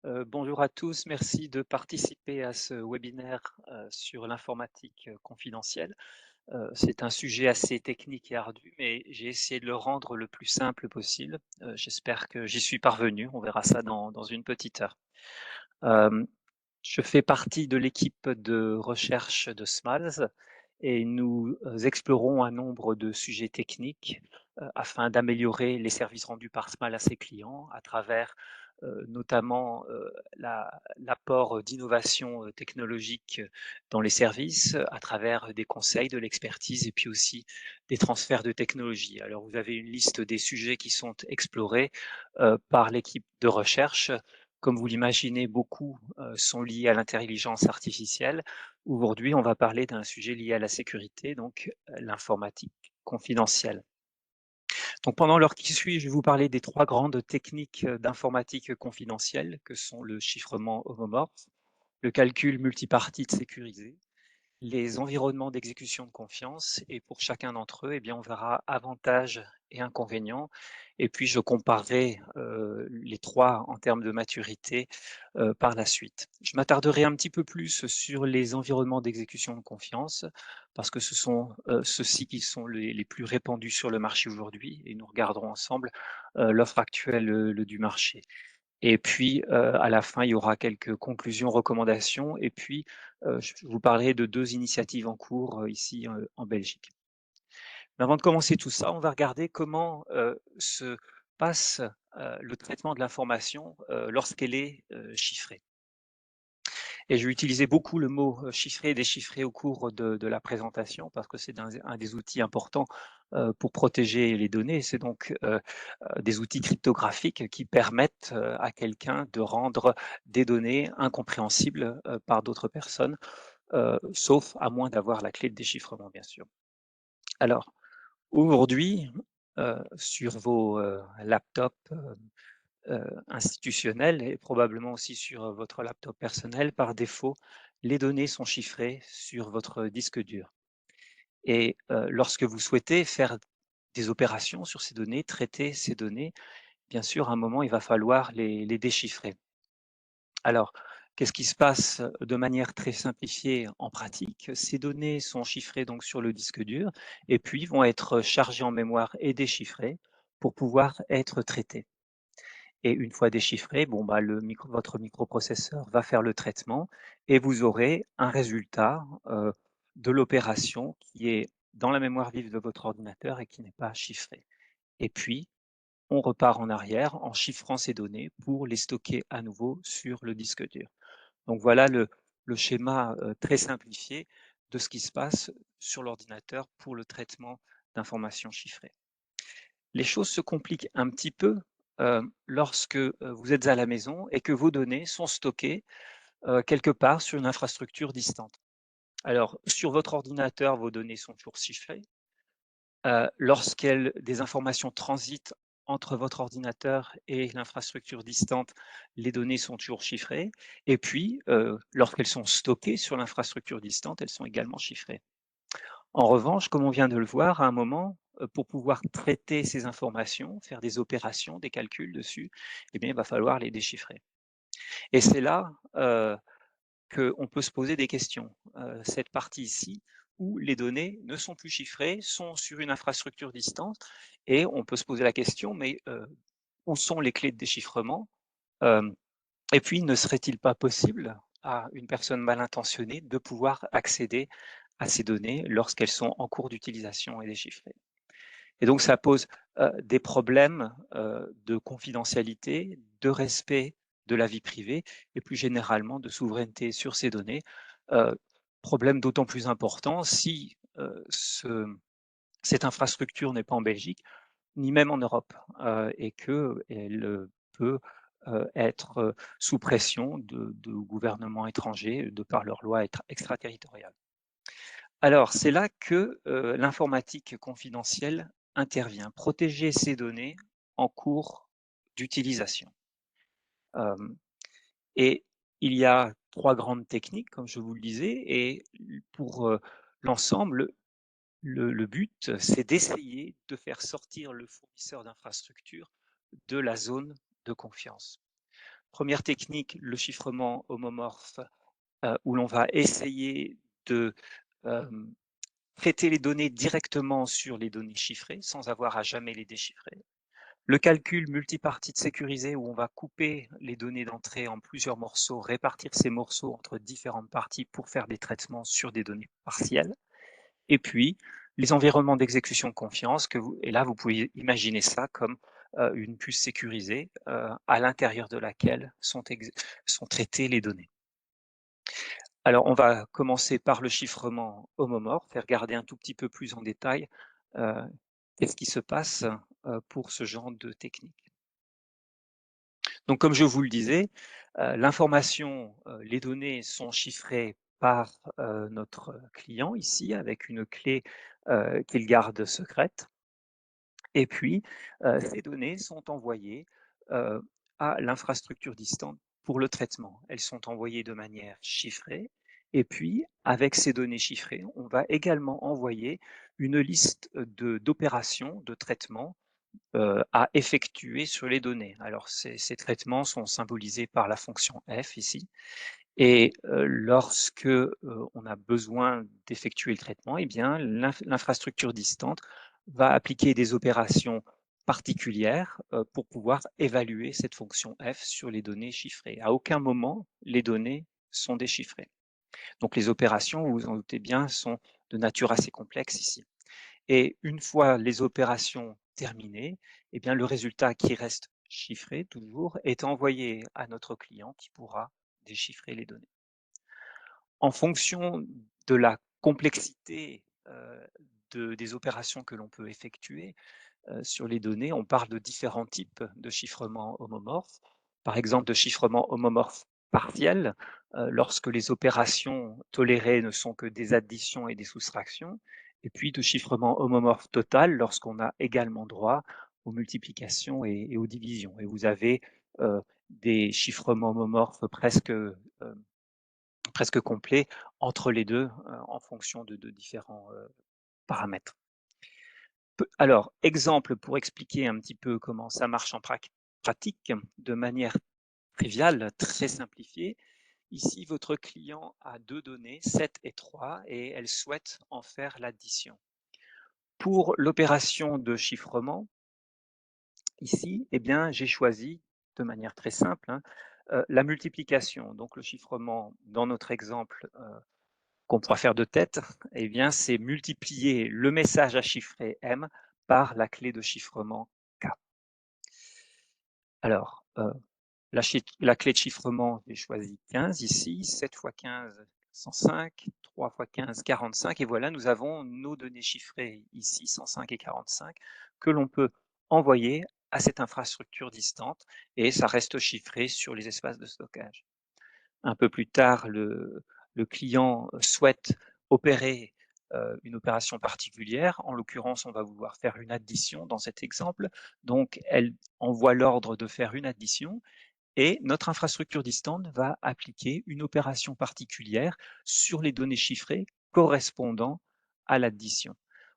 Bonjour à tous, merci de participer à ce webinaire sur l'informatique confidentielle. C'est un sujet assez technique et ardu, mais j'ai essayé de le rendre le plus simple possible. J'espère que j'y suis parvenu, on verra ça dans une petite heure. Euh, je fais partie de l'équipe de recherche de SMALS et nous explorons un nombre de sujets techniques afin d'améliorer les services rendus par SMAL à ses clients à travers notamment l'apport d'innovation technologique dans les services, à travers des conseils, de l'expertise et puis aussi des transferts de technologies. Alors vous avez une liste des sujets qui sont explorés par l'équipe de recherche. Comme vous l'imaginez, beaucoup sont liés à l'intelligence artificielle. Aujourd'hui, on va parler d'un sujet lié à la sécurité, donc l'informatique confidentielle. Donc pendant l'heure qui suit, je vais vous parler des trois grandes techniques d'informatique confidentielle, que sont le chiffrement homomorphe, le calcul multipartite sécurisé, les environnements d'exécution de confiance, et pour chacun d'entre eux, eh bien, on verra avantages et inconvénients. Et puis, je comparerai les trois en termes de maturité par la suite. Je m'attarderai un petit peu plus sur les environnements d'exécution de confiance, parce que ce sont ceux-ci qui sont les plus répandus sur le marché aujourd'hui, et nous regarderons ensemble l'offre actuelle du marché. Et puis, à la fin, il y aura quelques conclusions, recommandations et puis, je vous parlerai de 2 initiatives en cours, ici, en Belgique. Mais avant de commencer tout ça, on va regarder comment, se passe, le traitement de l'information, lorsqu'elle est, chiffrée. Et je vais utiliser beaucoup le mot chiffré et déchiffré au cours de la présentation parce que c'est un des outils importants pour protéger les données. C'est donc des outils cryptographiques qui permettent à quelqu'un de rendre des données incompréhensibles par d'autres personnes, sauf à moins d'avoir la clé de déchiffrement, bien sûr. Alors, aujourd'hui, sur vos laptops institutionnels et probablement aussi sur votre laptop personnel, par défaut, les données sont chiffrées sur votre disque dur. Et lorsque vous souhaitez faire des opérations sur ces données, traiter ces données, bien sûr, à un moment, il va falloir les déchiffrer. Alors, qu'est-ce qui se passe de manière très simplifiée en pratique? Ces données sont chiffrées donc sur le disque dur et puis vont être chargées en mémoire et déchiffrées pour pouvoir être traitées. Et une fois déchiffré, bon, bah, votre microprocesseur va faire le traitement et vous aurez un résultat de l'opération qui est dans la mémoire vive de votre ordinateur et qui n'est pas chiffré. Et puis, on repart en arrière en chiffrant ces données pour les stocker à nouveau sur le disque dur. Donc voilà le schéma très simplifié de ce qui se passe sur l'ordinateur pour le traitement d'informations chiffrées. Les choses se compliquent un petit peu lorsque vous êtes à la maison et que vos données sont stockées quelque part sur une infrastructure distante. Alors, sur votre ordinateur, vos données sont toujours chiffrées. Des informations transitent entre votre ordinateur et l'infrastructure distante, les données sont toujours chiffrées. Et puis, lorsqu'elles sont stockées sur l'infrastructure distante, elles sont également chiffrées. En revanche, comme on vient de le voir, à un moment, pour pouvoir traiter ces informations, faire des opérations, des calculs dessus, eh bien, il va falloir les déchiffrer. Et c'est là qu'on peut se poser des questions. Cette partie ici, où les données ne sont plus chiffrées, sont sur une infrastructure distante, et on peut se poser la question, mais où sont les clés de déchiffrement? Et puis, ne serait-il pas possible à une personne mal intentionnée de pouvoir accéder à ces données lorsqu'elles sont en cours d'utilisation et déchiffrées? Et donc ça pose des problèmes de confidentialité, de respect de la vie privée et plus généralement de souveraineté sur ces données. Heu, Problème d'autant plus important si cette infrastructure n'est pas en Belgique, ni même en Europe, et qu'elle peut être sous pression de gouvernements étrangers de par leurs lois extraterritoriales. Alors, c'est là que l'informatique confidentielle intervient, protéger ces données en cours d'utilisation. Hem Et il y a 3 grandes techniques, comme je vous le disais, et pour l'ensemble, le but, c'est d'essayer de faire sortir le fournisseur d'infrastructure de la zone de confiance. Première technique, le chiffrement homomorphe, où l'on va essayer de traiter les données directement sur les données chiffrées, sans avoir à jamais les déchiffrer. Le calcul multipartite sécurisé, où on va couper les données d'entrée en plusieurs morceaux, répartir ces morceaux entre différentes parties pour faire des traitements sur des données partielles. Et puis, les environnements d'exécution de confiance, et là, vous pouvez imaginer ça comme une puce sécurisée à l'intérieur de laquelle sont traitées les données. Alors, on va commencer par le chiffrement homomorphe et regarder un tout petit peu plus en détail qu'est-ce qui se passe pour ce genre de technique. Donc, comme je vous le disais, l'information, les données sont chiffrées par notre client ici avec une clé qu'il garde secrète. Et puis, ces données sont envoyées à l'infrastructure distante pour le traitement. Elles sont envoyées de manière chiffrée. Et puis, avec ces données chiffrées, on va également envoyer une liste d'opérations de traitement à effectuer sur les données. Alors, ces traitements sont symbolisés par la fonction f ici. Et lorsque on a besoin d'effectuer le traitement, eh bien, l'infrastructure distante va appliquer des opérations particulières pour pouvoir évaluer cette fonction f sur les données chiffrées. À aucun moment, les données sont déchiffrées. Donc les opérations, vous vous en doutez bien, sont de nature assez complexe ici. Et une fois les opérations terminées, eh bien, le résultat qui reste chiffré toujours est envoyé à notre client qui pourra déchiffrer les données. En fonction de la complexité des opérations que l'on peut effectuer sur les données, on parle de différents types de chiffrement homomorphe. Par exemple, de chiffrement homomorphe partiel, lorsque les opérations tolérées ne sont que des additions et des soustractions, et puis de chiffrement homomorphe total, lorsqu'on a également droit aux multiplications et aux divisions. Et vous avez des chiffrements homomorphes presque complet entre les deux en fonction de différents paramètres. Alors, exemple pour expliquer un petit peu comment ça marche en pratique de manière triviale, très simplifiée. Ici, votre client a deux données, 7 et 3, et elle souhaite en faire l'addition. Pour l'opération de chiffrement, ici, eh bien, j'ai choisi de manière très simple la multiplication. Donc, le chiffrement, dans notre exemple, qu'on pourra faire de tête, eh bien, c'est multiplier le message à chiffrer M par la clé de chiffrement K. Alors, la clé de chiffrement, j'ai choisi 15 ici, 7 x 15, 105, 3 x 15, 45, et voilà, nous avons nos données chiffrées ici, 105 et 45, que l'on peut envoyer à cette infrastructure distante, et ça reste chiffré sur les espaces de stockage. Un peu plus tard, le client souhaite opérer une opération particulière. En l'occurrence, on va vouloir faire une addition dans cet exemple. Donc, elle envoie l'ordre de faire une addition et notre infrastructure distante va appliquer une opération particulière sur les données chiffrées correspondant à l'addition.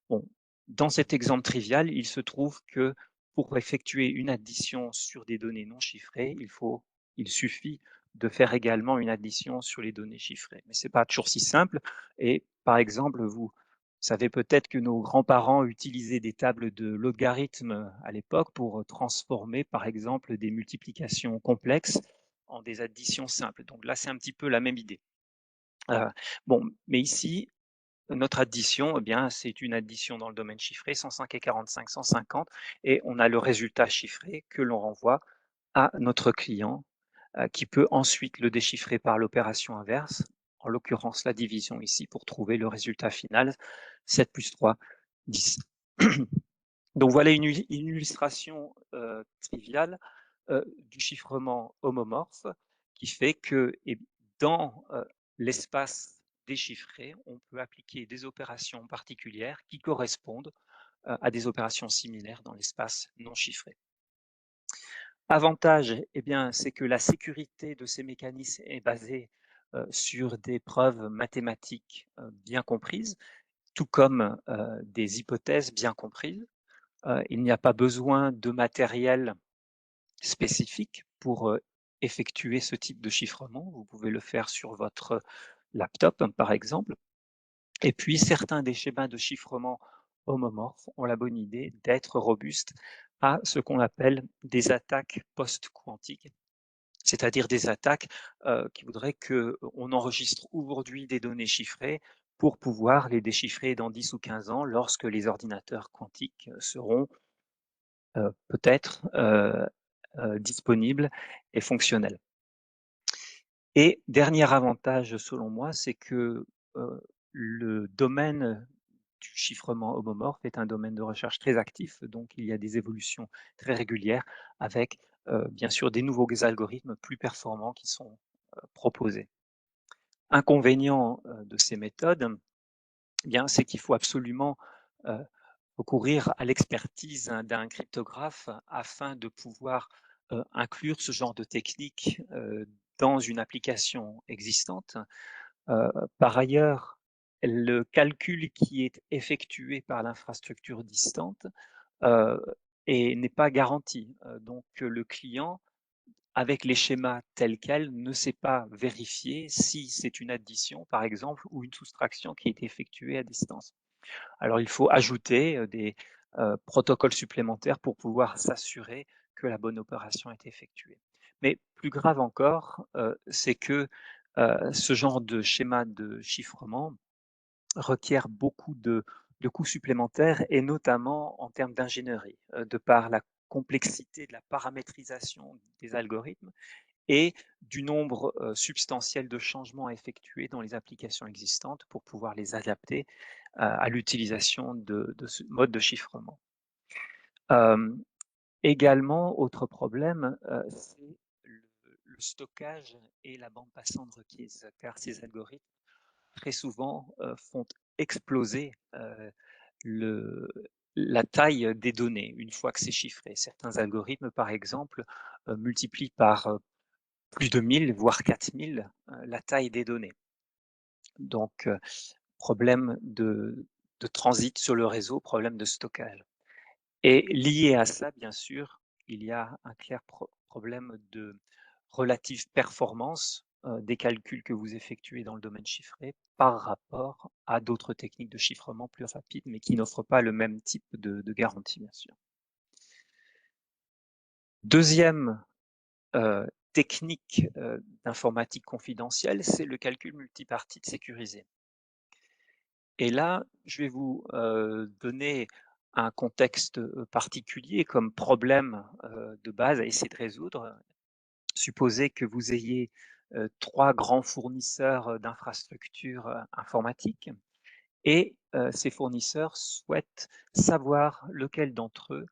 Bon, dans cet exemple trivial, il se trouve que pour effectuer une addition sur des données non chiffrées, il suffit de faire également une addition sur les données chiffrées. Mais ce n'est pas toujours si simple. Et par exemple, vous savez peut-être que nos grands-parents utilisaient des tables de logarithmes à l'époque pour transformer, par exemple, des multiplications complexes en des additions simples. Donc là, c'est un petit peu la même idée. Bon, mais ici, notre addition, eh bien, c'est une addition dans le domaine chiffré, 105 et 45, 150, et on a le résultat chiffré que l'on renvoie à notre client, qui peut ensuite le déchiffrer par l'opération inverse, en l'occurrence la division ici, pour trouver le résultat final, 7 plus 3, 10. Donc voilà une illustration triviale du chiffrement homomorphe qui fait que dans l'espace déchiffré, on peut appliquer des opérations particulières qui correspondent à des opérations similaires dans l'espace non chiffré. Avantage, eh bien, c'est que la sécurité de ces mécanismes est basée sur des preuves mathématiques bien comprises, tout comme des hypothèses bien comprises. Il n'y a pas besoin de matériel spécifique pour effectuer ce type de chiffrement. Vous pouvez le faire sur votre laptop, par exemple. Et puis, certains des schémas de chiffrement homomorphes ont la bonne idée d'être robustes à ce qu'on appelle des attaques post-quantiques, c'est-à-dire des attaques qui voudraient qu'on enregistre aujourd'hui des données chiffrées pour pouvoir les déchiffrer dans 10 ou 15 ans lorsque les ordinateurs quantiques seront peut-être disponibles et fonctionnels. Et dernier avantage selon moi, c'est que le domaine du chiffrement homomorphe est un domaine de recherche très actif, donc il y a des évolutions très régulières avec bien sûr des nouveaux algorithmes plus performants qui sont proposés. Inconvénient de ces méthodes, eh bien, c'est qu'il faut absolument recourir à l'expertise d'un cryptographe afin de pouvoir inclure ce genre de technique dans une application existante. Par ailleurs, le calcul qui est effectué par l'infrastructure distante n'est pas garanti. Donc le client, avec les schémas tels quels, ne sait pas vérifier si c'est une addition, par exemple, ou une soustraction qui est effectuée à distance. Alors il faut ajouter des protocoles supplémentaires pour pouvoir s'assurer que la bonne opération est effectuée. Mais plus grave encore, c'est que ce genre de schéma de chiffrement requiert beaucoup de coûts supplémentaires et notamment en termes d'ingénierie, de par la complexité de la paramétrisation des algorithmes et du nombre substantiel de changements à effectuer dans les applications existantes pour pouvoir les adapter à l'utilisation de ce mode de chiffrement. Également, autre problème, c'est le stockage et la bande passante requise, car ces algorithmes, très souvent, font exploser le, la taille des données une fois que c'est chiffré. Certains algorithmes, par exemple, multiplient par plus de 1000, voire 4000, la taille des données. Donc, problème de transit sur le réseau, problème de stockage. Et lié à ça, bien sûr, il y a un clair problème de relative performance des calculs que vous effectuez dans le domaine chiffré par rapport à d'autres techniques de chiffrement plus rapides, mais qui n'offrent pas le même type de garantie, bien sûr. Deuxième technique d'informatique confidentielle, c'est le calcul multipartite sécurisé. Et là, je vais vous donner un contexte particulier comme problème de base à essayer de résoudre. Supposez que vous ayez 3 grands fournisseurs d'infrastructures informatiques et ces fournisseurs souhaitent savoir lequel d'entre eux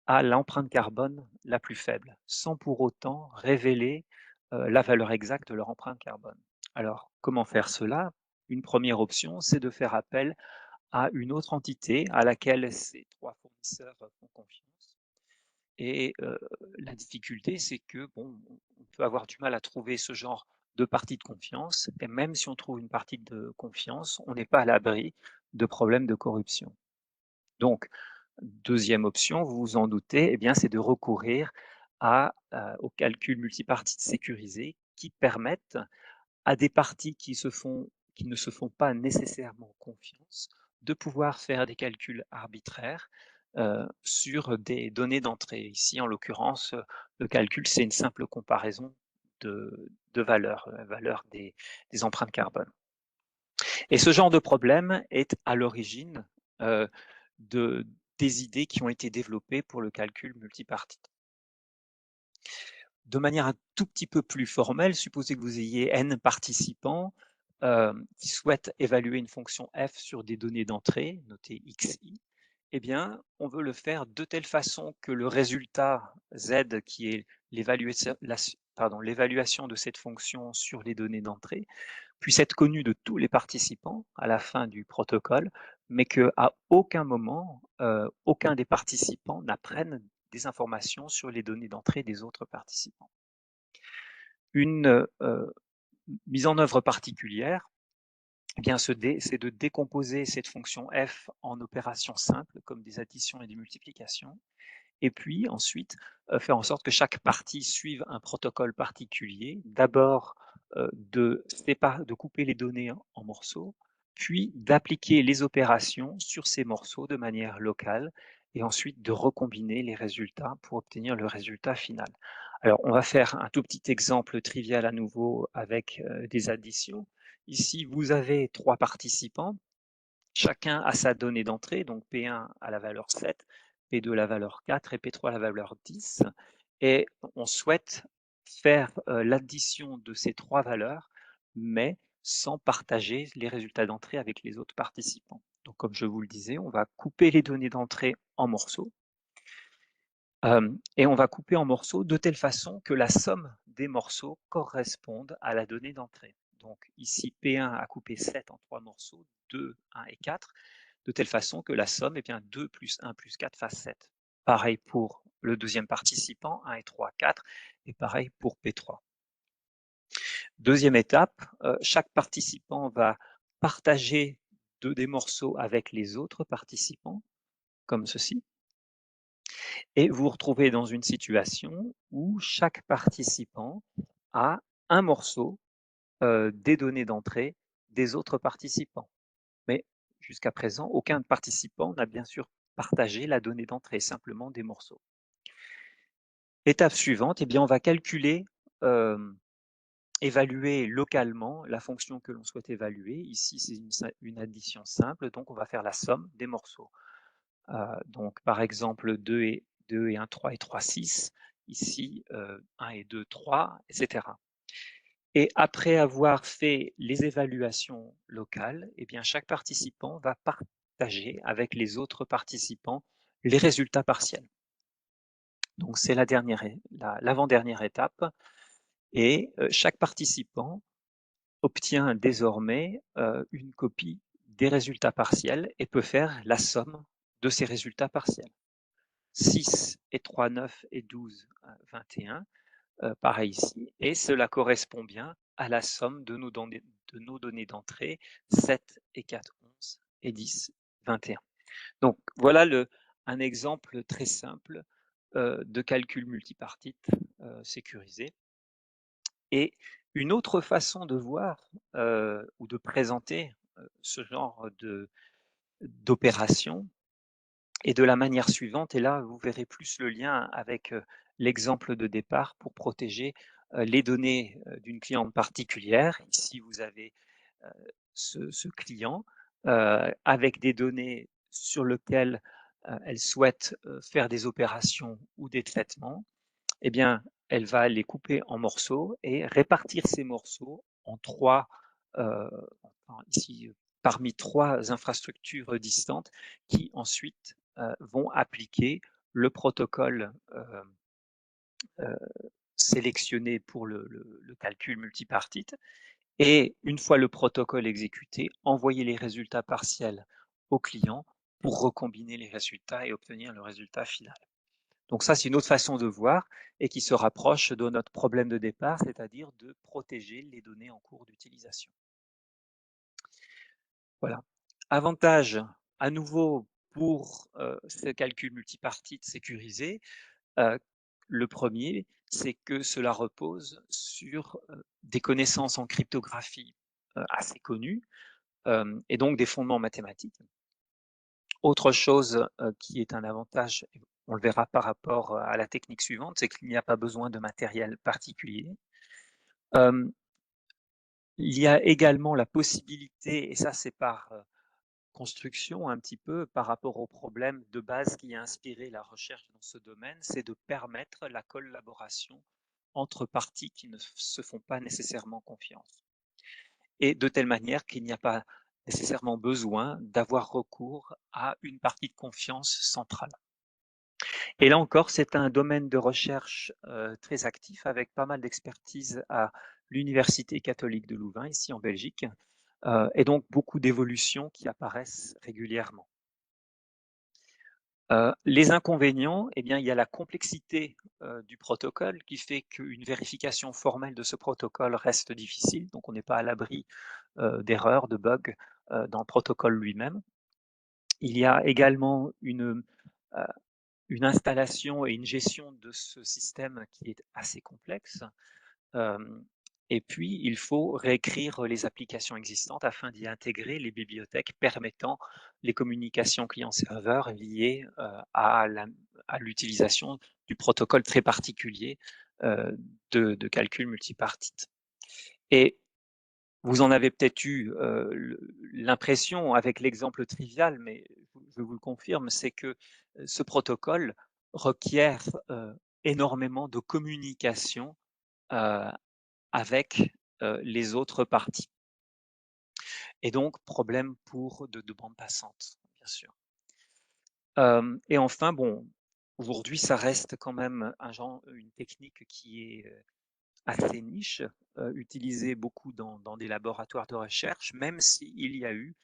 a l'empreinte carbone la plus faible, sans pour autant révéler la valeur exacte de leur empreinte carbone. Alors, comment faire cela? Une première option, c'est de faire appel à une autre entité à laquelle ces 3 fournisseurs font confiance. Et la difficulté, c'est que bon, on peut avoir du mal à trouver ce genre de partie de confiance, et même si on trouve une partie de confiance, on n'est pas à l'abri de problèmes de corruption. Donc, deuxième option, vous vous en doutez, eh bien, c'est de recourir au calcul multipartite sécurisé qui permettent à des parties qui ne se font pas nécessairement confiance de pouvoir faire des calculs arbitraires sur des données d'entrée. Ici, en l'occurrence, le calcul, c'est une simple comparaison de valeurs, valeur des empreintes carbone. Et ce genre de problème est à l'origine euh, des idées qui ont été développées pour le calcul multipartite. De manière un tout petit peu plus formelle, supposez que vous ayez n participants qui souhaitent évaluer une fonction f sur des données d'entrée, notées xi. Eh bien, on veut le faire de telle façon que le résultat z, qui est l'évaluation de cette fonction sur les données d'entrée, puisse être connu de tous les participants à la fin du protocole, mais qu'à aucun moment, aucun des participants n'apprenne des informations sur les données d'entrée des autres participants. Une mise en œuvre particulière, eh bien, c'est de décomposer cette fonction f en opérations simples, comme des additions et des multiplications, et puis ensuite, faire en sorte que chaque partie suive un protocole particulier. D'abord, de couper les données en morceaux, puis d'appliquer les opérations sur ces morceaux de manière locale et ensuite de recombiner les résultats pour obtenir le résultat final. Alors, on va faire un tout petit exemple trivial à nouveau avec des additions. Ici, vous avez 3 participants. Chacun a sa donnée d'entrée, donc P1 a la valeur 7, P2 la valeur 4 et P3 la valeur 10. Et on souhaite faire l'addition de ces 3 valeurs, mais sans partager les résultats d'entrée avec les autres participants. Donc, comme je vous le disais, on va couper les données d'entrée en morceaux. Et on va couper en morceaux de telle façon que la somme des morceaux corresponde à la donnée d'entrée. Donc ici, P1 a coupé 7 en 3 morceaux, 2, 1 et 4, de telle façon que la somme, eh bien 2 plus 1 plus 4 fasse 7. Pareil pour le deuxième participant, 1 et 3, 4, et pareil pour P3. Deuxième étape, chaque participant va partager des morceaux avec les autres participants, comme ceci. Et vous vous retrouvez dans une situation où chaque participant a un morceau des données d'entrée des autres participants. Mais jusqu'à présent, aucun participant n'a bien sûr partagé la donnée d'entrée, simplement des morceaux. Étape suivante, eh bien, on va calculer, évaluer localement la fonction que l'on souhaite évaluer. Ici, c'est une addition simple, donc on va faire la somme des morceaux. Donc par exemple 2 et 1, 3 et 3, 6. Ici, 1 et 2, 3, etc. Et après avoir fait les évaluations locales, eh bien, chaque participant va partager avec les autres participants les résultats partiels. Donc c'est l'avant-dernière étape. Et chaque participant obtient désormais une copie des résultats partiels et peut faire la somme de ces résultats partiels. 6 et 3, 9 et 12, 21, pareil ici, et cela correspond bien à la somme de nos données d'entrée, 7 et 4, 11 et 10, 21. Donc voilà un exemple très simple de calcul multipartite sécurisé. Et une autre façon de voir ou de présenter ce genre d'opération est de la manière suivante, et là vous verrez plus le lien avec l'exemple de départ pour protéger les données d'une cliente particulière. Ici vous avez ce client avec des données sur lesquelles elle souhaite faire des opérations ou des traitements. Eh bien, elle va les couper en morceaux et répartir ces morceaux en trois, ici, parmi 3 infrastructures distantes qui ensuite vont appliquer le protocole sélectionné pour le calcul multipartite. Et une fois le protocole exécuté, envoyer les résultats partiels au client pour recombiner les résultats et obtenir le résultat final. Donc ça, c'est une autre façon de voir et qui se rapproche de notre problème de départ, c'est-à-dire de protéger les données en cours d'utilisation. Voilà. Avantage, à nouveau, pour ce calcul multipartite sécurisé, le premier, c'est que cela repose sur des connaissances en cryptographie assez connues et donc des fondements mathématiques. Autre chose qui est un avantage, on le verra par rapport à la technique suivante, c'est qu'il n'y a pas besoin de matériel particulier. Il y a également la possibilité, et ça c'est par construction un petit peu par rapport au problème de base qui a inspiré la recherche dans ce domaine, c'est de permettre la collaboration entre parties qui ne se font pas nécessairement confiance. Et de telle manière qu'il n'y a pas nécessairement besoin d'avoir recours à une partie de confiance centrale. Et là encore, c'est un domaine de recherche très actif avec pas mal d'expertise à l'Université catholique de Louvain, ici en Belgique, et donc beaucoup d'évolutions qui apparaissent régulièrement. Les inconvénients, eh bien, il y a la complexité du protocole qui fait qu'une vérification formelle de ce protocole reste difficile, donc on n'est pas à l'abri d'erreurs, de bugs dans le protocole lui-même. Il y a également une installation et une gestion de ce système qui est assez complexe. Hem, et puis, il faut réécrire les applications existantes afin d'y intégrer les bibliothèques permettant les communications client-serveur liées, à l'utilisation du protocole très particulier, de calcul multipartite. Et vous en avez peut-être eu, l'impression avec l'exemple trivial, mais je vous le confirme, c'est que, ce protocole requiert, énormément de communication, heu, avec, les autres parties et donc problème pour de bande passante, bien sûr. Et enfin, bon, aujourd'hui, ça reste quand même une technique qui est, assez niche, utilisée beaucoup dans des laboratoires de recherche, même s'il y a eu,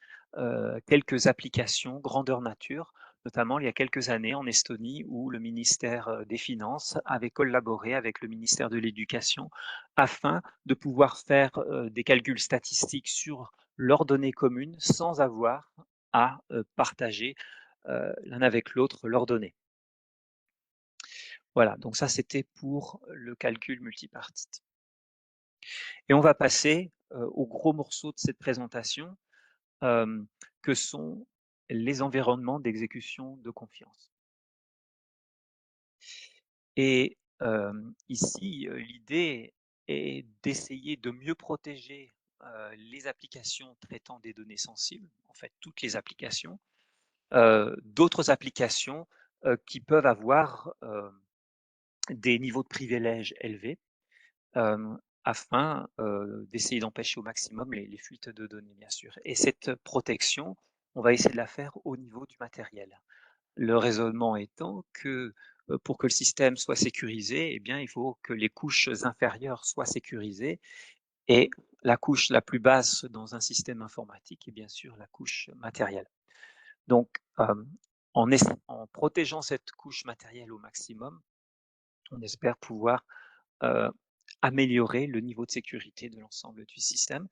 quelques applications grandeur nature, notamment il y a quelques années en Estonie où le ministère, des Finances avait collaboré avec le ministère de l'Éducation afin de pouvoir faire, des calculs statistiques sur leurs données communes sans avoir à, partager, l'un avec l'autre leurs données. Voilà, donc ça c'était pour le calcul multipartite. Et on va passer, au gros morceau de cette présentation, hem, que sont les environnements d'exécution de confiance. Et ici, l'idée est d'essayer de mieux protéger, les applications traitant des données sensibles, en fait toutes les applications, d'autres applications, qui peuvent avoir, des niveaux de privilèges élevés. Afin, d'essayer d'empêcher au maximum les fuites de données, bien sûr. Et cette protection, on va essayer de la faire au niveau du matériel. Le raisonnement étant que, pour que le système soit sécurisé, eh bien, il faut que les couches inférieures soient sécurisées et la couche la plus basse dans un système informatique est bien sûr la couche matérielle. Donc, en protégeant cette couche matérielle au maximum, on espère pouvoir heu, améliorer le niveau de sécurité de l'ensemble du système.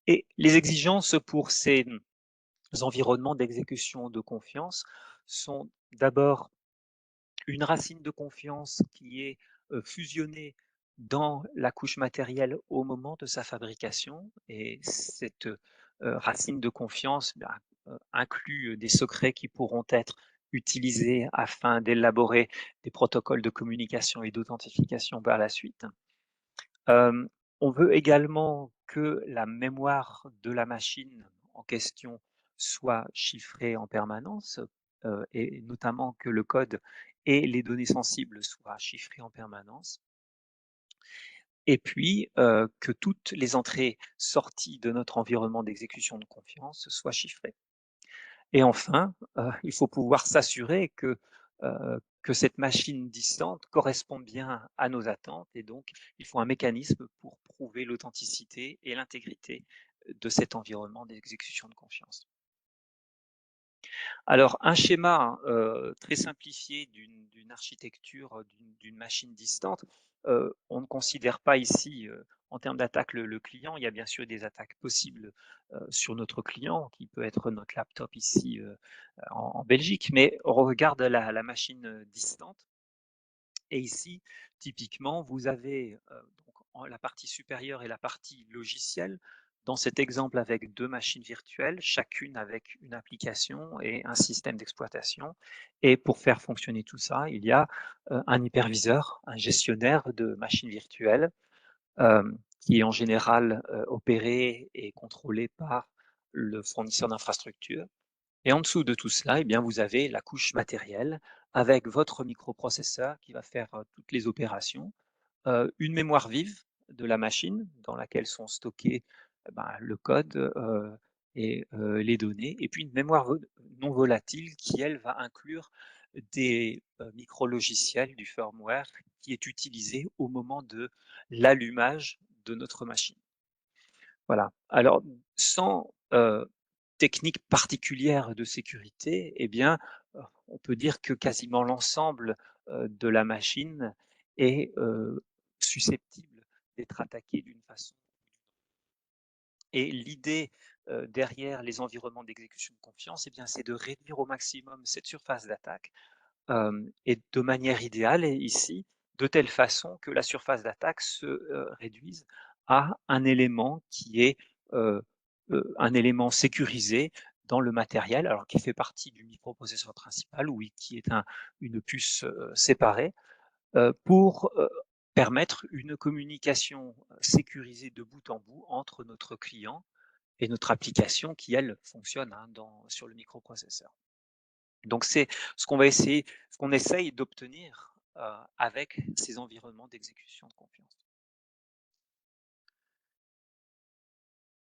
Et les exigences pour ces environnements d'exécution de confiance sont d'abord une racine de confiance qui est, fusionnée dans la couche matérielle au moment de sa fabrication et cette, racine de confiance, inclut, des secrets qui pourront être utilisés afin d'élaborer des protocoles de communication et d'authentification par la suite. Hem, on veut également que la mémoire de la machine en question soit chiffrée en permanence, et notamment que le code et les données sensibles soient chiffrés en permanence. Et puis, que toutes les entrées-sorties de notre environnement d'exécution de confiance soient chiffrées. Et enfin, il faut pouvoir s'assurer que cette machine distante correspond bien à nos attentes et donc il faut un mécanisme pour prouver l'authenticité et l'intégrité de cet environnement d'exécution de confiance. Alors un schéma, très simplifié d'une architecture, d'une machine distante, on ne considère pas ici, en termes d'attaque le client. Il y a bien sûr des attaques possibles, sur notre client qui peut être notre laptop ici, en Belgique, mais on regarde la machine, distante et ici, typiquement, vous avez, donc en la partie supérieure et la partie logicielle. Dans cet exemple avec 2 machines virtuelles, chacune avec une application et un système d'exploitation. Et pour faire fonctionner tout ça, il y a, un hyperviseur, un gestionnaire de machines virtuelles, qui est en général, opéré et contrôlé par le fournisseur d'infrastructure. Et en dessous de tout cela, eh bien, vous avez la couche matérielle avec votre microprocesseur qui va faire, toutes les opérations, une mémoire vive de la machine dans laquelle sont stockés, le code, et les données et puis une mémoire non volatile qui, elle, va inclure des, micrologiciels, du firmware qui est utilisé au moment de l'allumage de notre machine. Voilà. Alors sans, technique particulière de sécurité, eh bien, on peut dire que quasiment l'ensemble, de la machine est, susceptible d'être attaqué d'une façon. Et l'idée, derrière les environnements d'exécution de confiance, eh bien, c'est de réduire au maximum cette surface d'attaque et de manière idéale et ici, de telle façon que la surface d'attaque se, réduise à un élément qui est, heu un élément sécurisé dans le matériel, alors qui fait partie du microprocesseur principal, oui, qui est une puce, séparée, pour, permettre une communication, sécurisée de bout en bout entre notre client et notre application qui, elle, fonctionne, hein, sur le microprocesseur. Donc c'est ce qu'on essaye d'obtenir, avec ces environnements d'exécution de confiance.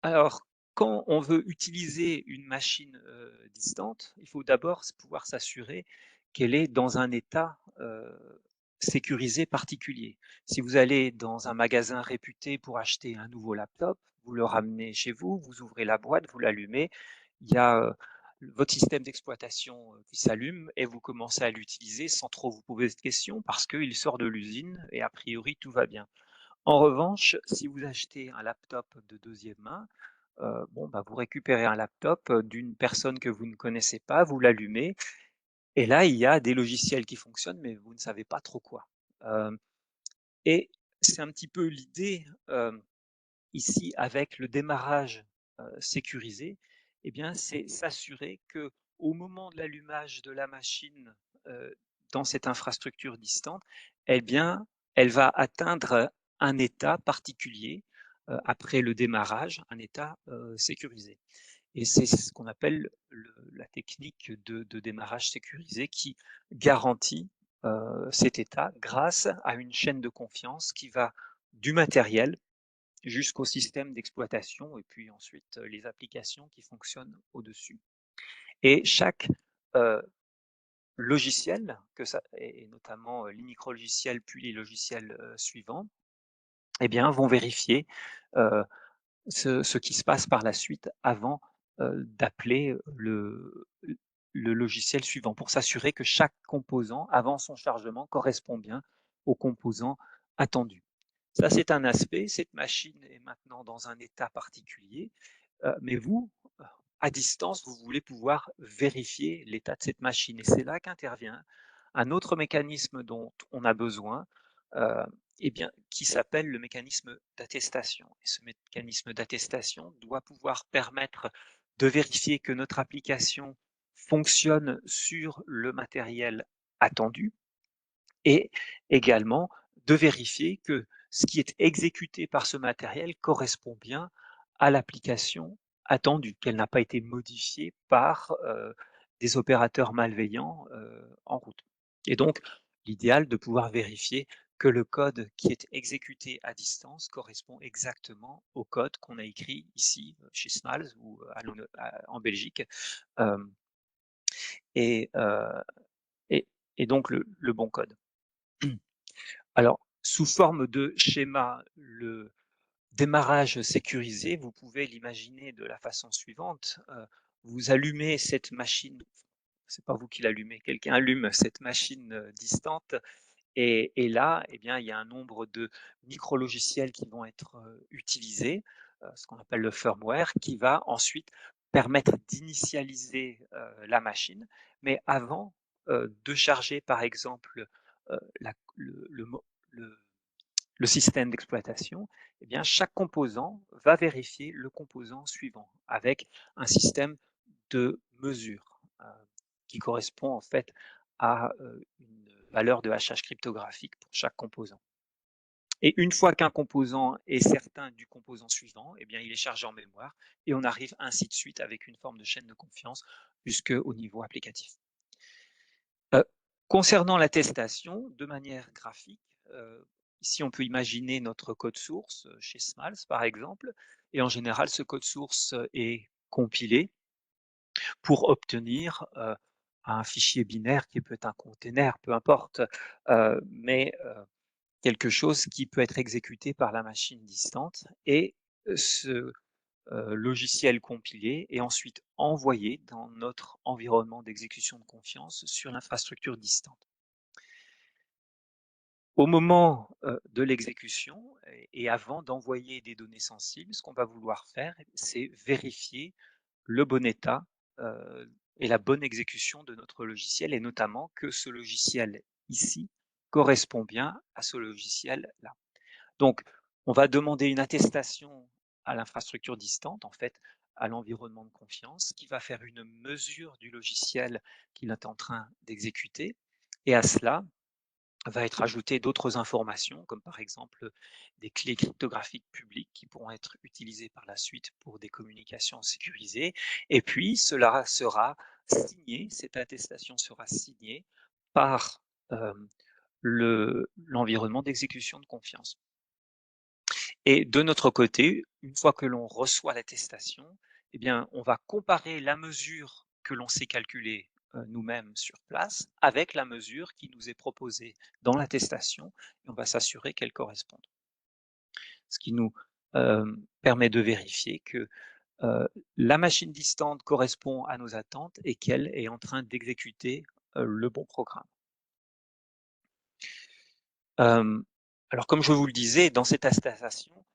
Alors, quand on veut utiliser une machine, distante, il faut d'abord pouvoir s'assurer qu'elle est dans un état, sécurisé particulier. Si vous allez dans un magasin réputé pour acheter un nouveau laptop, vous le ramenez chez vous, vous ouvrez la boîte, vous l'allumez, il y a, votre système d'exploitation, qui s'allume et vous commencez à l'utiliser sans trop vous poser de questions parce qu'il sort de l'usine et a priori tout va bien. En revanche, si vous achetez un laptop de deuxième main, bon, bah, vous récupérez un laptop, d'une personne que vous ne connaissez pas, vous l'allumez et là, il y a des logiciels qui fonctionnent, mais vous ne savez pas trop quoi. Hem et c'est un petit peu l'idée, ici avec le démarrage, sécurisé, eh bien, c'est s'assurer que au moment de l'allumage de la machine, heu, dans cette infrastructure distante, eh bien, elle va atteindre un état particulier, après le démarrage, un état, sécurisé. Et c'est ce qu'on appelle la technique de démarrage sécurisé qui garantit cet état grâce à une chaîne de confiance qui va du matériel jusqu'au système d'exploitation et puis ensuite les applications qui fonctionnent au-dessus. Et chaque euh, logiciel, et notamment les micro-logiciels puis les logiciels suivants, eh bien, vont vérifier euh, ce qui se passe par la suite avant, d'appeler le logiciel suivant pour s'assurer que chaque composant, avant son chargement, correspond bien au composant attendu. Ça, c'est un aspect. Cette machine est maintenant dans un état particulier, mais vous, à distance, vous voulez pouvoir vérifier l'état de cette machine et c'est là qu'intervient un autre mécanisme dont on a besoin, heu, eh bien, qui s'appelle le mécanisme d'attestation et ce mécanisme d'attestation doit pouvoir permettre de vérifier que notre application fonctionne sur le matériel attendu et également de vérifier que ce qui est exécuté par ce matériel correspond bien à l'application attendue, qu'elle n'a pas été modifiée par des opérateurs malveillants en route. Et donc, l'idéal de pouvoir vérifier que le code qui est exécuté à distance correspond exactement au code qu'on a écrit ici chez Smalls ou en Belgique. Euh, et, euh, et, et donc le bon code. Alors, sous forme de schéma, le démarrage sécurisé, vous pouvez l'imaginer de la façon suivante. Vous allumez cette machine, c'est pas vous qui l'allumez, quelqu'un allume cette machine distante et là, eh bien, il y a un nombre de micro-logiciels qui vont être utilisés, ce qu'on appelle le firmware, qui va ensuite permettre d'initialiser la machine. Mais avant de charger, par exemple, le, le système d'exploitation, eh bien, chaque composant va vérifier le composant suivant avec un système de mesure qui correspond en fait à une valeur de hachage cryptographique pour chaque composant. Et une fois qu'un composant est certain du composant suivant, eh bien, il est chargé en mémoire et on arrive ainsi de suite avec une forme de chaîne de confiance jusqu'au niveau applicatif. Euh, Concernant l'attestation, de manière graphique, ici on peut imaginer notre code source chez Smalls par exemple, et en général ce code source est compilé pour obtenir un fichier binaire qui peut être un container, peu importe, mais quelque chose qui peut être exécuté par la machine distante et ce logiciel compilé est ensuite envoyé dans notre environnement d'exécution de confiance sur l'infrastructure distante. Au moment de l'exécution et avant d'envoyer des données sensibles, ce qu'on va vouloir faire, c'est vérifier le bon état et la bonne exécution de notre logiciel et notamment que ce logiciel ici correspond bien à ce logiciel-là. Donc, on va demander une attestation à l'infrastructure distante, en fait, à l'environnement de confiance, qui va faire une mesure du logiciel qu'il est en train d'exécuter. Et à cela va être ajouté d'autres informations, comme par exemple des clés cryptographiques publiques qui pourront être utilisées par la suite pour des communications sécurisées. Et puis, cela sera signé, cette attestation sera signée par euh, l'environnement d'exécution de confiance. Et de notre côté, une fois que l'on reçoit l'attestation, eh bien, on va comparer la mesure que l'on sait calculer nous-mêmes sur place avec la mesure qui nous est proposée dans l'attestation et on va s'assurer qu'elle corresponde. Ce qui nous permet de vérifier que la machine distante correspond à nos attentes et qu'elle est en train d'exécuter le bon programme. Alors comme je vous le disais, dans cette attestation,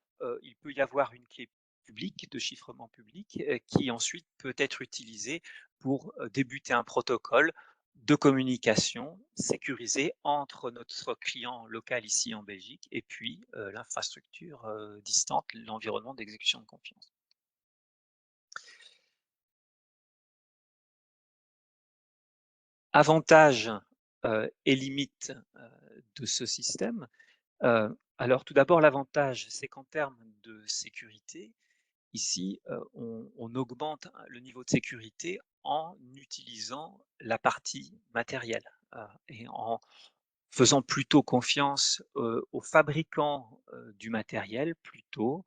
il peut y avoir une clé publique, de chiffrement public, qui ensuite peut être utilisée pour débuter un protocole de communication sécurisé entre notre client local ici en Belgique et puis l'infrastructure distante, l'environnement d'exécution de confiance. Avantages et limites de ce système. Alors tout d'abord, l'avantage, c'est qu'en termes de sécurité, ici, on augmente le niveau de sécurité en utilisant la partie matérielle et en faisant plutôt confiance aux fabricants du matériel plutôt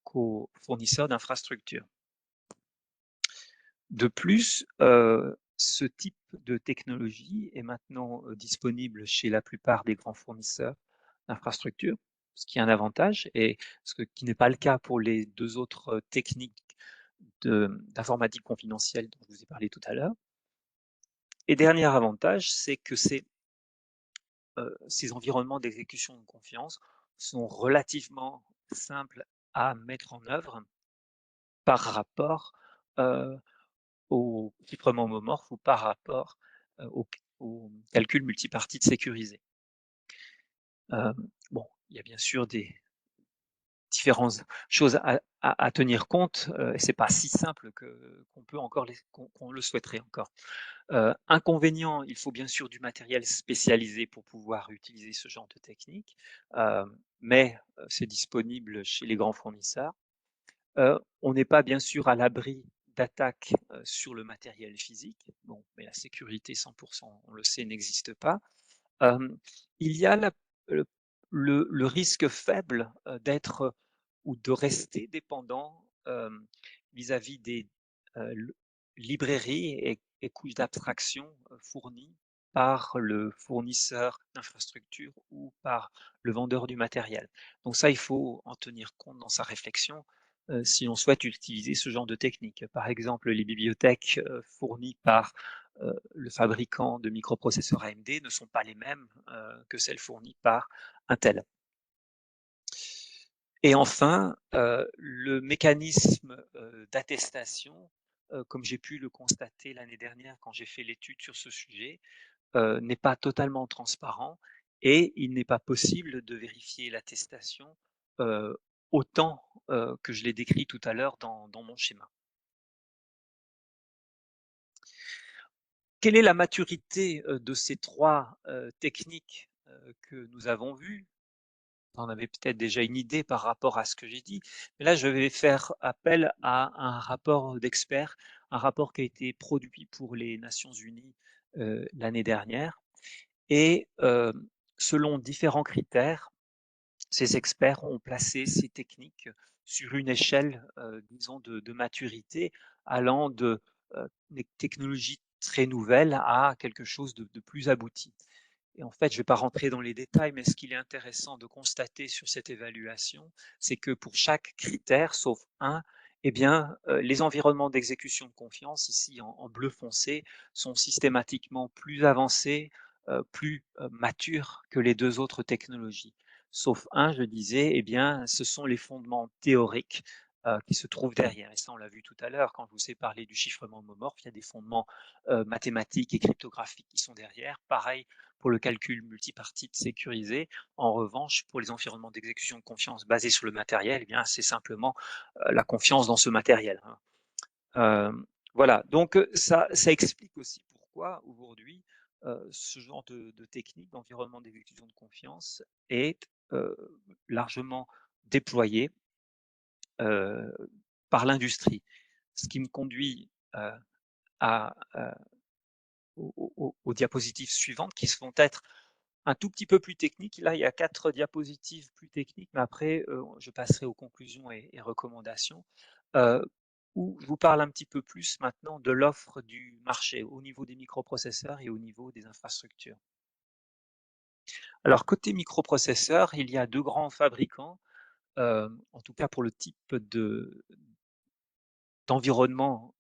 qu'aux fournisseurs d'infrastructures. De plus, ce type de technologie est maintenant disponible chez la plupart des grands fournisseurs d'infrastructures, ce qui est un avantage et ce qui n'est pas le cas pour les deux autres techniques d'informatique confidentielle dont je vous ai parlé tout à l'heure. Et dernier avantage, c'est que ces environnements d'exécution de confiance sont relativement simples à mettre en œuvre par rapport au chiffrement homomorphe ou par rapport au calcul multipartite sécurisé. Bon, il y a bien sûr des différentes choses à tenir compte, et c'est pas si simple qu'on peut encore qu'on le souhaiterait encore. Inconvénient, il faut bien sûr du matériel spécialisé pour pouvoir utiliser ce genre de technique, mais c'est disponible chez les grands fournisseurs. On n'est pas bien sûr à l'abri d'attaques sur le matériel physique, bon, mais la sécurité 100%, on le sait, n'existe pas. Il y a le, le risque faible d'être ou de rester dépendant vis-à-vis des librairies et couches d'abstraction fournies par le fournisseur d'infrastructure ou par le vendeur du matériel. Donc ça, il faut en tenir compte dans sa réflexion si on souhaite utiliser ce genre de technique. Par exemple, les bibliothèques fournies par le fabricant de microprocesseurs AMD ne sont pas les mêmes que celles fournies par Intel. Et enfin, le mécanisme d'attestation, comme j'ai pu le constater l'année dernière quand j'ai fait l'étude sur ce sujet, n'est pas totalement transparent et il n'est pas possible de vérifier l'attestation autant que je l'ai décrit tout à l'heure dans mon schéma. Quelle est la maturité de ces trois techniques que nous avons vues? Vous en avez peut-être déjà une idée par rapport à ce que j'ai dit, mais là je vais faire appel à un rapport d'experts, un rapport qui a été produit pour les Nations Unies l'année dernière et selon différents critères, ces experts ont placé ces techniques sur une échelle, disons de maturité allant de des technologies très nouvelles à quelque chose de plus abouti. Et en fait, je ne vais pas rentrer dans les détails, mais ce qu'il est intéressant de constater sur cette évaluation, c'est que pour chaque critère, sauf un, eh bien, les environnements d'exécution de confiance, ici en bleu foncé, sont systématiquement plus avancés, plus matures que les deux autres technologies. Sauf un, je disais, eh bien, ce sont les fondements théoriques qui se trouvent derrière. Et ça, on l'a vu tout à l'heure quand je vous ai parlé du chiffrement homomorphe, il y a des fondements mathématiques et cryptographiques qui sont derrière. Pareil pour le calcul multipartite sécurisé. En revanche, pour les environnements d'exécution de confiance basés sur le matériel, eh bien, c'est simplement la confiance dans ce matériel, hein. Voilà, donc ça explique aussi pourquoi aujourd'hui ce genre de technique d'environnement d'exécution de confiance est largement déployé euh, par l'industrie. Ce qui me conduit à, aux diapositives suivantes qui vont être un tout petit peu plus techniques. Là, il y a 4 diapositives plus techniques, mais après, je passerai aux conclusions et recommandations, euh, où je vous parle un petit peu plus maintenant de l'offre du marché au niveau des microprocesseurs et au niveau des infrastructures. Alors, côté microprocesseurs, il y a 2 grands fabricants, en tout cas pour le type d'environnement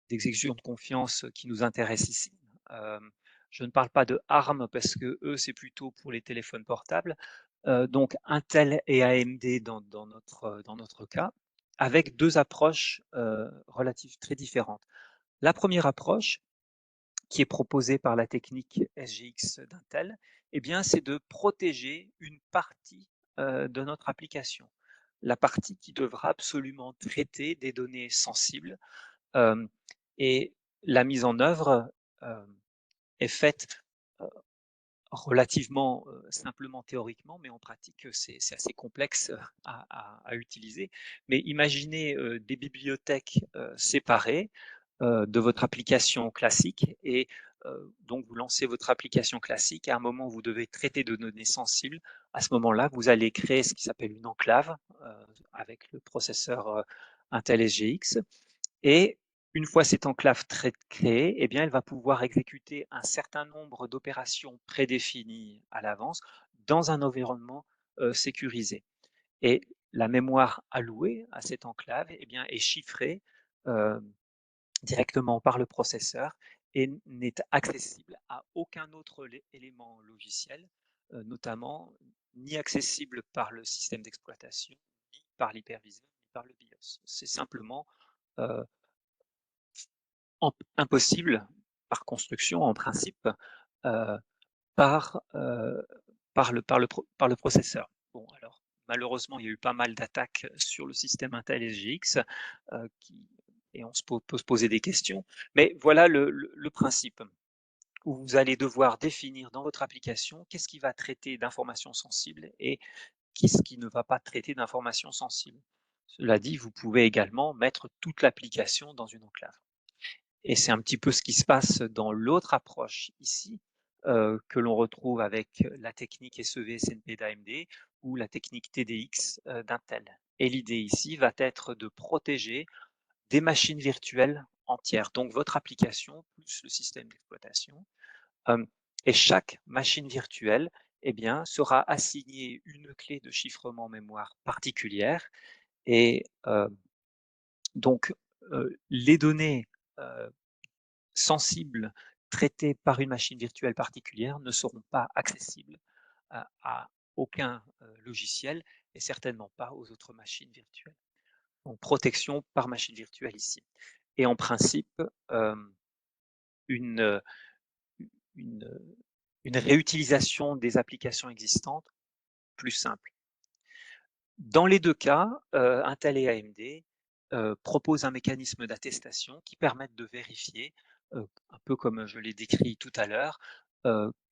d'exécution de confiance qui nous intéresse ici. Euh, je ne parle pas de ARM parce que eux, c'est plutôt pour les téléphones portables. Donc Intel et AMD dans notre cas, avec 2 approches relatives très différentes. La première approche, qui est proposée par la technique SGX d'Intel, eh bien, c'est de protéger une partie de notre application. La partie qui devra absolument traiter des données sensibles, et la mise en œuvre est faite relativement simplement théoriquement, mais en pratique, c'est assez complexe à utiliser. Mais imaginez des bibliothèques séparées de votre application classique et donc vous lancez votre application classique. À un moment, vous devez traiter de données sensibles. À ce moment-là, vous allez créer ce qui s'appelle une enclave avec le processeur Intel SGX. Et une fois cette enclave créée, eh bien, elle va pouvoir exécuter un certain nombre d'opérations prédéfinies à l'avance dans un environnement sécurisé. Et la mémoire allouée à cette enclave eh bien, est chiffrée euh, directement par le processeur et n'est accessible à aucun autre élément logiciel, notamment ni accessible par le système d'exploitation, ni par l'hyperviseur, ni par le BIOS. C'est simplement euh, impossible par construction, en principe, euh, par, euh, par le processeur. Bon, alors, malheureusement, il y a eu pas mal d'attaques sur le système Intel SGX et on peut se poser des questions. Mais voilà le principe où vous allez devoir définir dans votre application qu'est-ce qui va traiter d'informations sensibles et qu'est-ce qui ne va pas traiter d'informations sensibles. Cela dit, vous pouvez également mettre toute l'application dans une enclave. Et c'est un petit peu ce qui se passe dans l'autre approche ici, que l'on retrouve avec la technique SEV-SNP d'AMD ou la technique TDX d'Intel. Et l'idée ici va être de protéger des machines virtuelles entières, donc votre application plus le système d'exploitation. Et chaque machine virtuelle eh bien, sera assignée une clé de chiffrement mémoire particulière. Et donc, les données sensibles traitées par une machine virtuelle particulière ne seront pas accessibles à aucun logiciel et certainement pas aux autres machines virtuelles. Donc protection par machine virtuelle ici. Et en principe, une, une, une réutilisation des applications existantes plus simple. Dans les 2 cas, Intel et AMD proposent un mécanisme d'attestation qui permettent de vérifier, un peu comme je l'ai décrit tout à l'heure,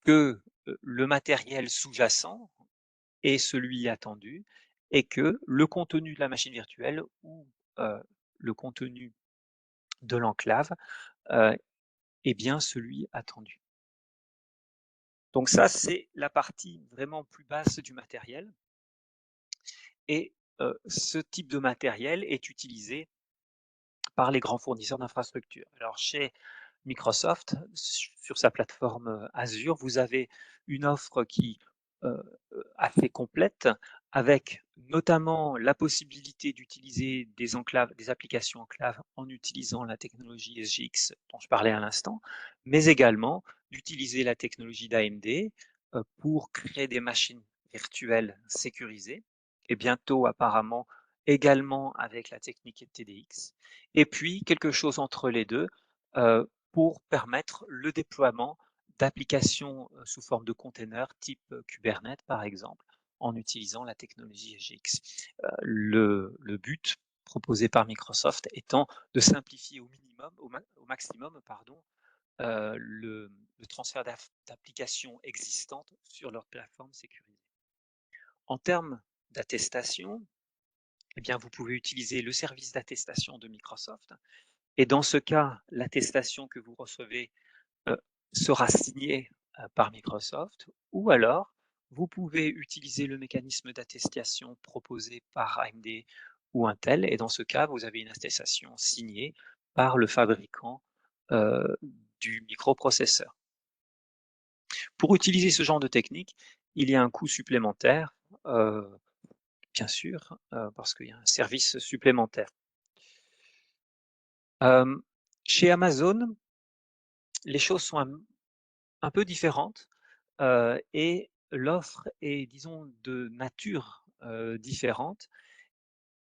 que le matériel sous-jacent est celui attendu et que le contenu de la machine virtuelle ou le contenu de l'enclave est bien celui attendu. Donc ça, c'est la partie vraiment plus basse du matériel. Et ce type de matériel est utilisé par les grands fournisseurs d'infrastructures. Alors chez Microsoft, sur sa plateforme Azure, vous avez une offre qui assez complète, avec notamment la possibilité d'utiliser des enclaves, des applications enclaves en utilisant la technologie SGX dont je parlais à l'instant, mais également d'utiliser la technologie d'AMD pour créer des machines virtuelles sécurisées. Et bientôt, apparemment, également avec la technique TDX, et puis quelque chose entre les 2 pour permettre le déploiement d'applications, sous forme de containers type, Kubernetes par exemple, en utilisant la technologie EGX. Le but proposé par Microsoft étant de simplifier au minimum, au maximum pardon, le transfert d'applications existantes sur leur plateforme sécurisée. En termes d'attestation, eh bien, vous pouvez utiliser le service d'attestation de Microsoft. Et dans ce cas, l'attestation que vous recevez euh, sera signée par Microsoft. Ou alors, vous pouvez utiliser le mécanisme d'attestation proposé par AMD ou Intel. Et dans ce cas, vous avez une attestation signée par le fabricant euh, du microprocesseur. Pour utiliser ce genre de technique, il y a un coût supplémentaire, bien sûr, parce qu'il y a un service supplémentaire. Chez Amazon, les choses sont un peu différentes, et l'offre est, disons, de nature, différente,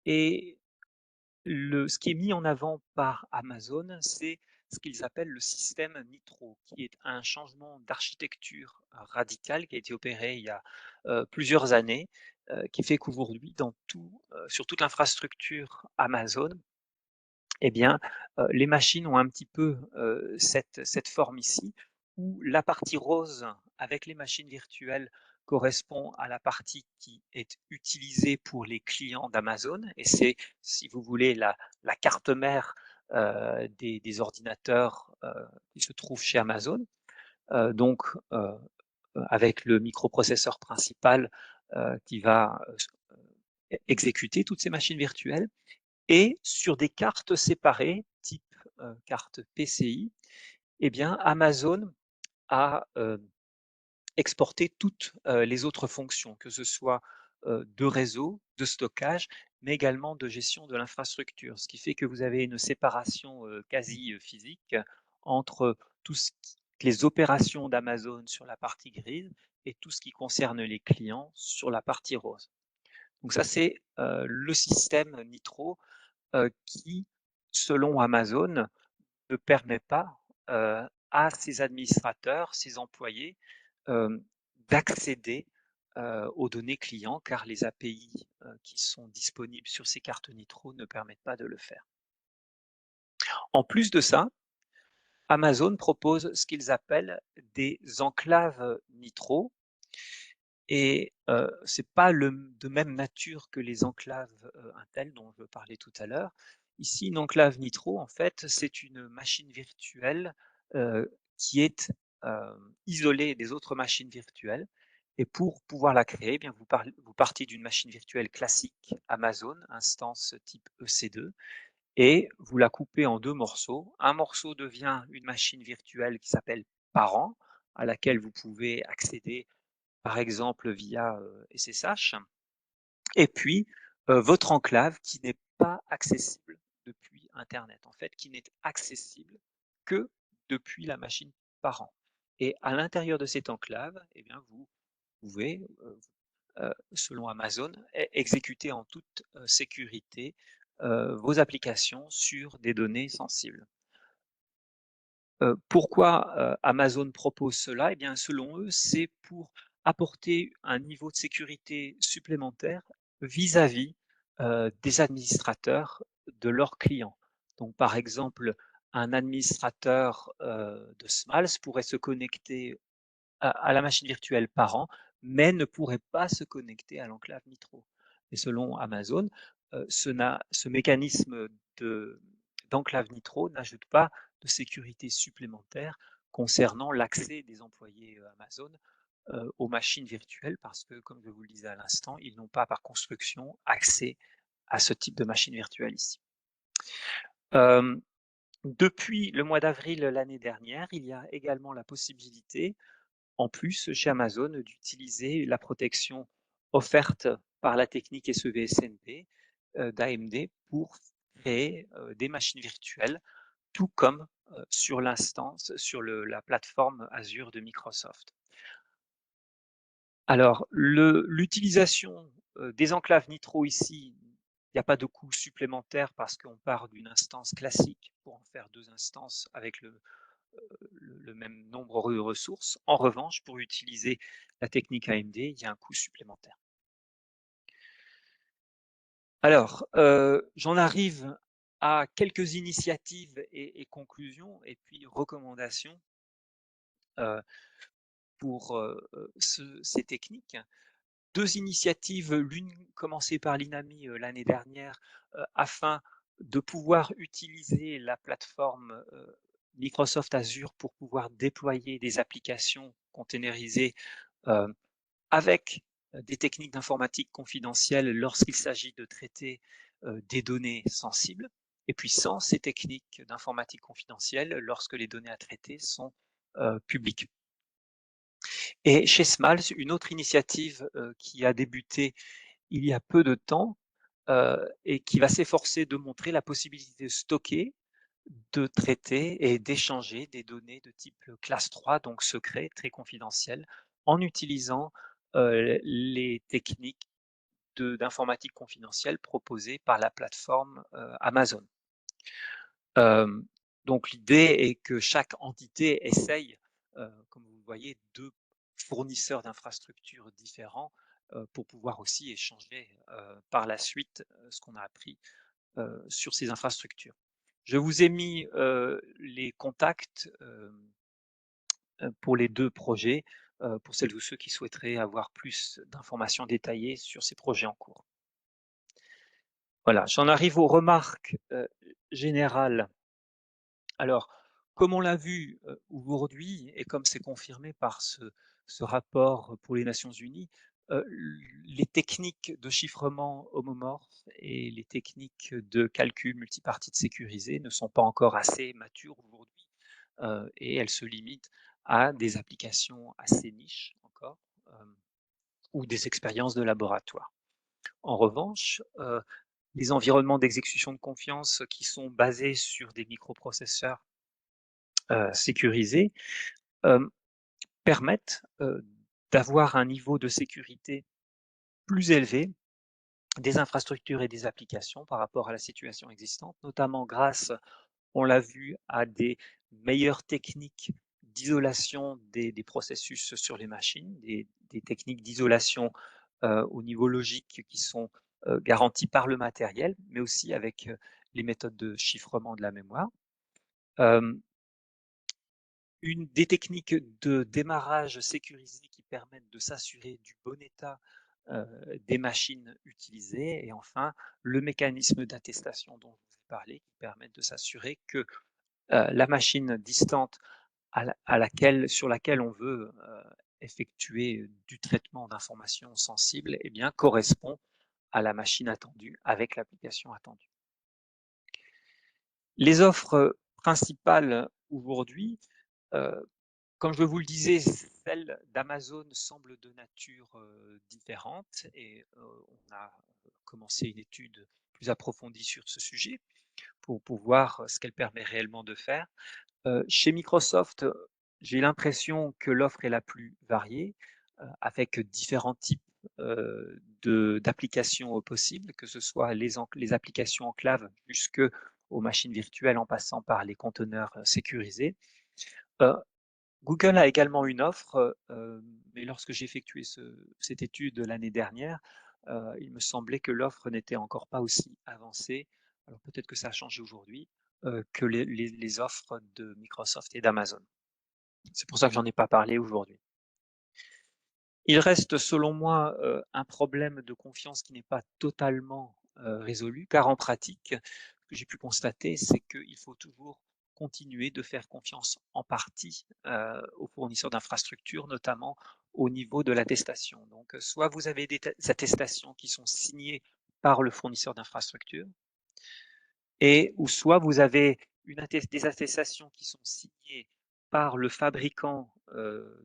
et ce qui est mis en avant par Amazon, c'est ce qu'ils appellent le système Nitro, qui est un changement d'architecture radical qui a été opéré il y a plusieurs années, qui fait qu'aujourd'hui, sur toute l'infrastructure Amazon, eh bien, les machines ont un petit peu cette forme ici, où la partie rose avec les machines virtuelles correspond à la partie qui est utilisée pour les clients d'Amazon, et c'est, si vous voulez, la carte mère des ordinateurs qui se trouvent chez Amazon. Donc, avec le microprocesseur principal qui va exécuter toutes ces machines virtuelles. Et sur des cartes séparées, type carte PCI, eh bien, Amazon a exporté toutes les autres fonctions, que ce soit de réseau, de stockage, mais également de gestion de l'infrastructure. Ce qui fait que vous avez une séparation quasi physique entre les opérations d'Amazon sur la partie grise et tout ce qui concerne les clients sur la partie rose. Donc ça, c'est le système Nitro qui, selon Amazon, ne permet pas à ses administrateurs, ses employés, d'accéder aux données clients, car les API qui sont disponibles sur ces cartes Nitro ne permettent pas de le faire. En plus de ça, Amazon propose ce qu'ils appellent des enclaves Nitro, et c'est pas de même nature que les enclaves Intel dont je parlais tout à l'heure. Ici, une enclave Nitro, en fait, c'est une machine virtuelle qui est isolée des autres machines virtuelles. Et pour pouvoir la créer, eh bien, vous partez d'une machine virtuelle classique Amazon, instance type EC2, et vous la coupez en deux morceaux. Un morceau devient une machine virtuelle qui s'appelle parent, à laquelle vous pouvez accéder par exemple via SSH, et puis votre enclave qui n'est pas accessible depuis Internet, en fait, qui n'est accessible que depuis la machine parent. Et à l'intérieur de cette enclave, eh bien, vous pouvez, selon Amazon, exécuter en toute sécurité vos applications sur des données sensibles. Pourquoi Amazon propose cela? Eh bien, selon eux, c'est pour apporter un niveau de sécurité supplémentaire vis-à-vis des administrateurs de leurs clients. Donc, par exemple, un administrateur de Smalls pourrait se connecter à la machine virtuelle parent, mais ne pourrait pas se connecter à l'enclave Nitro. Et selon Amazon, ce mécanisme d'enclave Nitro n'ajoute pas de sécurité supplémentaire concernant l'accès des employés Amazon aux machines virtuelles, parce que, comme je vous le disais à l'instant, ils n'ont pas par construction accès à ce type de machine virtuelle ici. Depuis le mois d'avril l'année dernière, il y a également la possibilité, en plus chez Amazon, d'utiliser la protection offerte par la technique SEV-SNP d'AMD pour créer des machines virtuelles, tout comme sur l'instance, sur la plateforme Azure de Microsoft. Alors, l'utilisation des enclaves Nitro ici Il n'y a pas de coût supplémentaire parce qu'on part d'une instance classique pour en faire 2 instances avec le même nombre de ressources. En revanche, pour utiliser la technique AMD, il y a un coût supplémentaire. Alors, j'en arrive à quelques initiatives et conclusions et puis recommandations pour ces techniques. 2 initiatives, l'une commencée par l'INAMI l'année dernière afin de pouvoir utiliser la plateforme Microsoft Azure pour pouvoir déployer des applications containerisées avec des techniques d'informatique confidentielle lorsqu'il s'agit de traiter des données sensibles, et puis sans ces techniques d'informatique confidentielle lorsque les données à traiter sont publiques. Et chez Smals, une autre initiative qui a débuté il y a peu de temps et qui va s'efforcer de montrer la possibilité de stocker, de traiter et d'échanger des données de type classe 3, donc secret, très confidentiel, en utilisant les techniques d'informatique confidentielle proposées par la plateforme Amazon. Donc l'idée est que chaque entité essaye, comme vous le voyez, 2 fournisseurs d'infrastructures différents pour pouvoir aussi échanger par la suite ce qu'on a appris sur ces infrastructures. Je vous ai mis les contacts pour les 2 projets, pour celles ou ceux qui souhaiteraient avoir plus d'informations détaillées sur ces projets en cours. Voilà, j'en arrive aux remarques générales. Alors, comme on l'a vu aujourd'hui et comme c'est confirmé par ce rapport pour les Nations Unies, les techniques de chiffrement homomorphe et les techniques de calcul multipartite sécurisé ne sont pas encore assez matures aujourd'hui et elles se limitent à des applications assez niches encore ou des expériences de laboratoire. En revanche, les environnements d'exécution de confiance qui sont basés sur des microprocesseurs sécurisés permettent d'avoir un niveau de sécurité plus élevé des infrastructures et des applications par rapport à la situation existante, notamment grâce, on l'a vu, à des meilleures techniques d'isolation des processus sur les machines, des techniques d'isolation au niveau logique qui sont garanties par le matériel, mais aussi avec les méthodes de chiffrement de la mémoire. Des techniques de démarrage sécurisé qui permettent de s'assurer du bon état des machines utilisées. Et enfin, le mécanisme d'attestation dont je vous ai parlé qui permet de s'assurer que la machine distante sur laquelle on veut effectuer du traitement d'informations sensibles eh bien, correspond à la machine attendue avec l'application attendue. Les offres principales aujourd'hui, comme je vous le disais, celle d'Amazon semble de nature différente et on a commencé une étude plus approfondie sur ce sujet pour voir ce qu'elle permet réellement de faire. Chez Microsoft, j'ai l'impression que l'offre est la plus variée avec différents types d'applications possibles, que ce soit les applications enclaves jusque aux machines virtuelles en passant par les conteneurs sécurisés. Google a également une offre, mais lorsque j'ai effectué cette étude l'année dernière, il me semblait que l'offre n'était encore pas aussi avancée, alors peut-être que ça a changé aujourd'hui, que les offres de Microsoft et d'Amazon. C'est pour ça que j'en ai pas parlé aujourd'hui. Il reste selon moi un problème de confiance qui n'est pas totalement résolu, car en pratique, ce que j'ai pu constater, c'est qu'il faut toujours continuer de faire confiance en partie aux fournisseurs d'infrastructures, notamment au niveau de l'attestation. Donc, soit vous avez des attestations qui sont signées par le fournisseur d'infrastructure, ou soit vous avez des attestations qui sont signées par le fabricant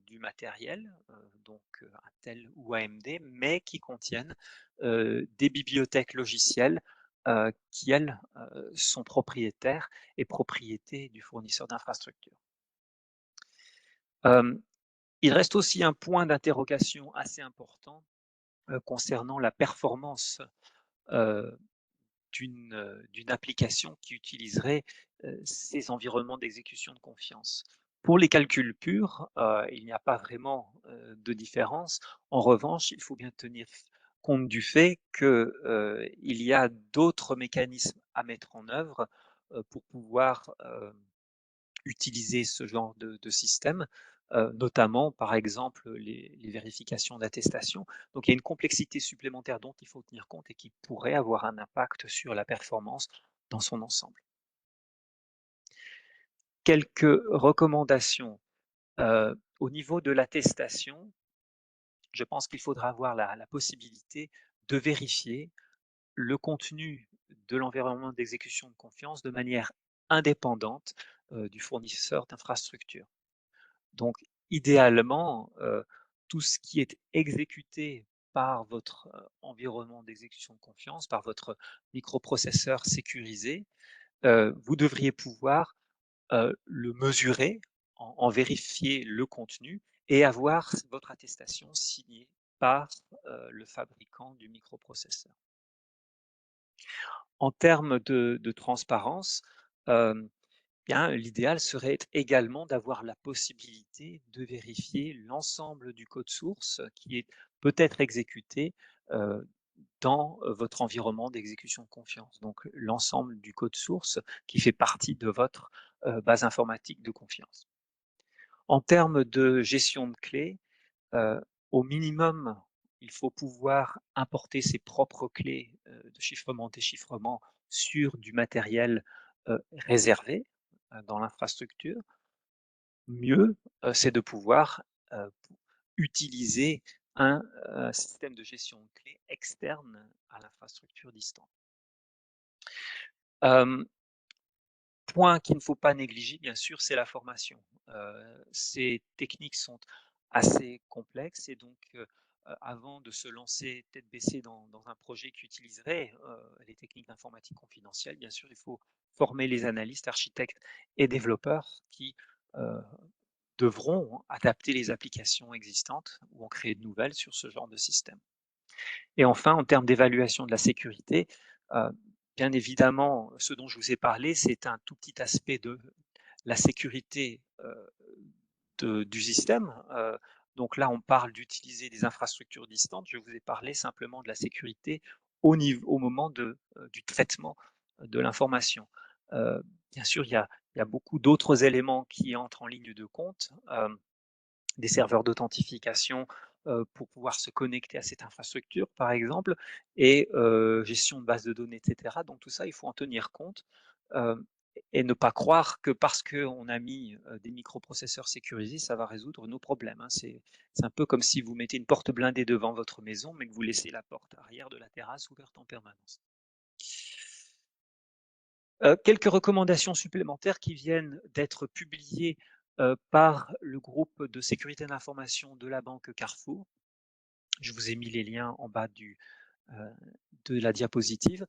du matériel, donc Intel ou AMD, mais qui contiennent des bibliothèques logicielles qui, elles, sont propriétaires et propriétés du fournisseur d'infrastructure. Il reste aussi un point d'interrogation assez important concernant la performance d'une application qui utiliserait, ces environnements d'exécution de confiance. Pour les calculs purs, il n'y a pas vraiment, de différence. En revanche, il faut bien tenir compte du fait que, il y a d'autres mécanismes à mettre en œuvre, pour pouvoir, utiliser ce genre de système, notamment, par exemple, les vérifications d'attestation. Donc il y a une complexité supplémentaire dont il faut tenir compte et qui pourrait avoir un impact sur la performance dans son ensemble. Quelques recommandations, au niveau de l'attestation, je pense qu'il faudra avoir la possibilité de vérifier le contenu de l'environnement d'exécution de confiance de manière indépendante, du fournisseur d'infrastructure. Donc, idéalement, tout ce qui est exécuté par votre, environnement d'exécution de confiance, par votre microprocesseur sécurisé, vous devriez pouvoir, le mesurer, en vérifier le contenu et avoir votre attestation signée par, le fabricant du microprocesseur. En termes de transparence, hem bien, l'idéal serait également d'avoir la possibilité de vérifier l'ensemble du code source qui est peut-être exécuté, heu, dans, votre environnement d'exécution de confiance. Donc l'ensemble du code source qui fait partie de votre, base informatique de confiance. En termes de gestion de clés, Heu, au minimum, il faut pouvoir importer ses propres clés, de chiffrement-déchiffrement sur du matériel, réservé, dans l'infrastructure. Mieux, c'est de pouvoir, utiliser un, système de gestion de clés externe à l'infrastructure distante. Hem Point qu'il ne faut pas négliger, bien sûr, c'est la formation. Ces techniques sont assez complexes et donc, avant de se lancer tête baissée dans un projet qui utiliserait, les techniques d'informatique confidentielle, bien sûr, il faut former les analystes, architectes et développeurs qui, heu, devront adapter les applications existantes ou en créer de nouvelles sur ce genre de système. Et enfin, en termes d'évaluation de la sécurité, heu, bien évidemment, ce dont je vous ai parlé, c'est un tout petit aspect de la sécurité, du système. Donc là, on parle d'utiliser des infrastructures distantes. Je vous ai parlé simplement de la sécurité au moment du traitement de l'information. Bien sûr, il y a beaucoup d'autres éléments qui entrent en ligne de compte. Des serveurs d'authentification, pour pouvoir se connecter à cette infrastructure, par exemple, et gestion de base de données, et cetera. Donc tout ça, il faut en tenir compte, hem et ne pas croire que parce qu'on a mis, des microprocesseurs sécurisés, ça va résoudre nos problèmes, hein. C'est un peu comme si vous mettez une porte blindée devant votre maison, mais que vous laissez la porte arrière de la terrasse ouverte en permanence. Quelques recommandations supplémentaires qui viennent d'être publiées, par le groupe de sécurité de l'information de la banque Carrefour. Je vous ai mis les liens en bas heu, de la diapositive.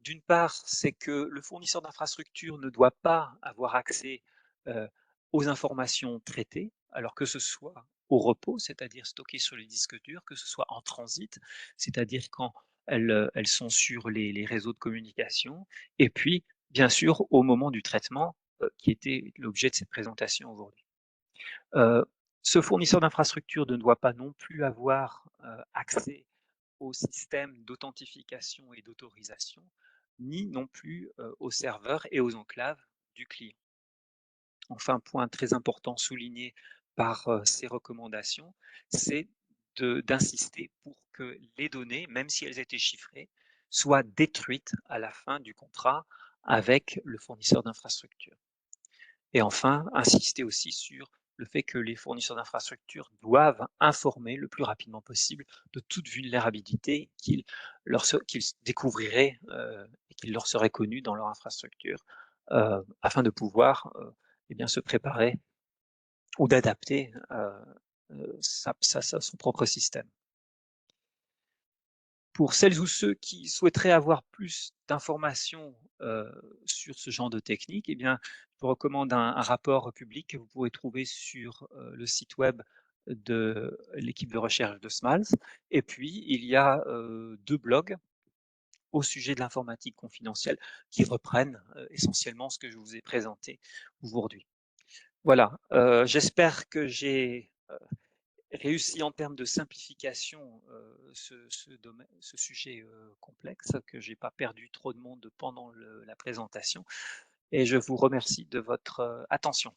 D'une part, c'est que le fournisseur d'infrastructure ne doit pas avoir accès, heu, aux informations traitées, alors que ce soit au repos, c'est-à-dire stockées sur les disques durs, que ce soit en transit, c'est-à-dire quand elles sont sur les réseaux de communication et puis, bien sûr, au moment du traitement, qui était l'objet de cette présentation aujourd'hui. Heu, Ce fournisseur d'infrastructure ne doit pas non plus avoir, accès au système d'authentification et d'autorisation, ni non plus, aux serveurs et aux enclaves du client. Enfin, point très important souligné par, ces recommandations, c'est d'insister pour que les données, même si elles étaient chiffrées, soient détruites à la fin du contrat avec le fournisseur d'infrastructure. Et enfin, insister aussi sur le fait que les fournisseurs d'infrastructures doivent informer le plus rapidement possible de toute vulnérabilité qu'ils découvriraient, et qui leur serait connue dans leur infrastructure, afin de pouvoir, eh bien, se préparer ou d'adapter, son propre système. Pour celles ou ceux qui souhaiteraient avoir plus d'informations, sur ce genre de technique, eh bien, je vous recommande un rapport public que vous pourrez trouver sur, le site web de l'équipe de recherche de SMALS. Et puis il y a, 2 blogs au sujet de l'informatique confidentielle qui reprennent, essentiellement ce que je vous ai présenté aujourd'hui. Voilà, j'espère que j'ai, réussi en termes de simplification, ce sujet, complexe, que j'ai pas perdu trop de monde pendant la présentation et je vous remercie de votre, attention.